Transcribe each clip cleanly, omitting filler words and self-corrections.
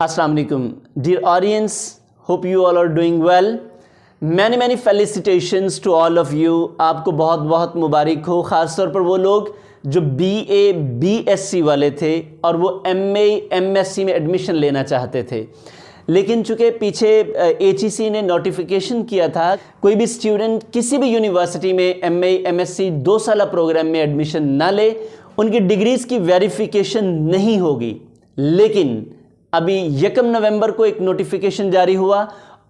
Assalamu alaikum. Dear audience, hope you all are doing well. Many felicitations to all of you. आपको बहुत बहुत मुबारक हो, ख़ास तौर पर वो लोग जो BA BSc वाले थे और वो MA MSc में एडमिशन लेना चाहते थे, लेकिन चूँकि पीछे HEC ने नोटिफिकेशन किया था कोई भी स्टूडेंट किसी भी यूनिवर्सिटी में MA MSc 2 साला प्रोग्राम में एडमिशन ना ले, उनकी डिग्रीज़ की वेरिफिकेशन नहीं होगी। लेकिन अभी 1 नवंबर को एक नोटिफिकेशन जारी हुआ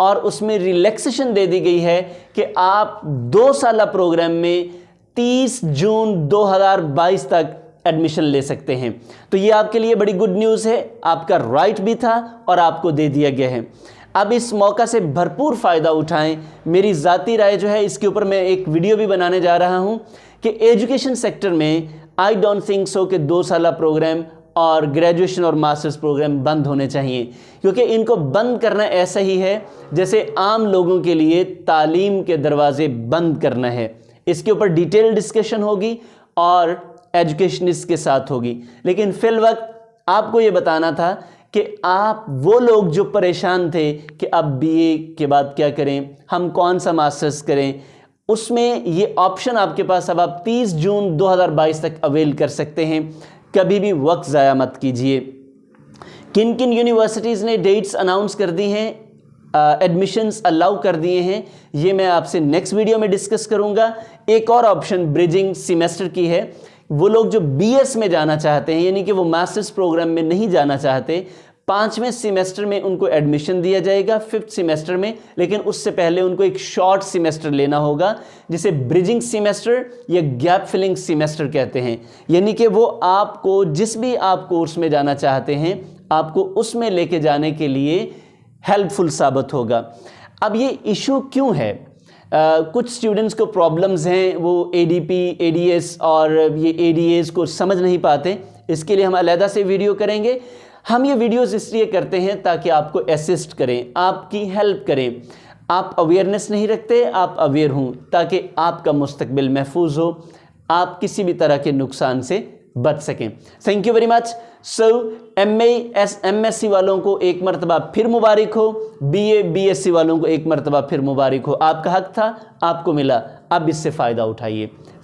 और उसमें रिलैक्सेशन दे दी गई है कि आप 2 साला प्रोग्राम में 30 जून 2022 तक एडमिशन ले सकते हैं। तो ये आपके लिए बड़ी गुड न्यूज़ है, आपका राइट भी था और आपको दे दिया गया है। अब इस मौका से भरपूर फ़ायदा उठाएं। मेरी ज़ाती राय जो है, इसके ऊपर मैं एक वीडियो भी बनाने जा रहा हूं कि एजुकेशन सेक्टर में आई डोंट थिंक सो कि 2 साला प्रोग्राम और ग्रेजुएशन और मास्टर्स प्रोग्राम बंद होने चाहिए, क्योंकि इनको बंद करना ऐसा ही है जैसे आम लोगों के लिए तालीम के दरवाजे बंद करना है। इसके ऊपर डिटेल डिस्कशन होगी और एजुकेशनिस्ट के साथ होगी, लेकिन फिल वक्त आपको ये बताना था कि आप वो लोग जो परेशान थे कि अब BA के बाद क्या करें, हम कौन सा मास्टर्स करें, उसमें ये ऑप्शन आपके पास अब आप 30 जून 2022 तक अवेल कर सकते हैं। कभी भी वक्त ज़ाया मत कीजिए। किन किन यूनिवर्सिटीज़ ने डेट्स अनाउंस कर दी हैं, एडमिशन्स अलाउ कर दिए हैं, ये मैं आपसे नेक्स्ट वीडियो में डिस्कस करूंगा। एक और ऑप्शन ब्रिजिंग सेमेस्टर की है। वो लोग जो BS में जाना चाहते हैं, यानी कि वो मास्टर्स प्रोग्राम में नहीं जाना चाहते, 5वें सेमेस्टर में उनको एडमिशन दिया जाएगा 5th सेमेस्टर में, लेकिन उससे पहले उनको एक शॉर्ट सेमेस्टर लेना होगा जिसे ब्रिजिंग सेमेस्टर या गैप फिलिंग सेमेस्टर कहते हैं। यानी कि वो आपको जिस भी आप कोर्स में जाना चाहते हैं, आपको उसमें लेके जाने के लिए हेल्पफुल साबित होगा। अब ये इशू क्यों है? कुछ स्टूडेंट्स को प्रॉब्लम्स हैं, वो ADP ADS और ये ADAs को समझ नहीं पाते। इसके लिए हम अलहदा से वीडियो करेंगे। हम ये वीडियोस इसलिए करते हैं ताकि आपको असिस्ट करें, आपकी हेल्प करें। आप अवेयरनेस नहीं रखते, आप अवेयर हों ताकि आपका मुस्तकबिल महफूज हो, आप किसी भी तरह के नुकसान से बच सकें। Thank you very much. So MA MSc वालों को एक मरतबा फिर मुबारक हो, BA BSc वालों को एक मरतबा फिर मुबारक हो। आपका हक था, आपको मिला, अब इससे फ़ायदा उठाइए।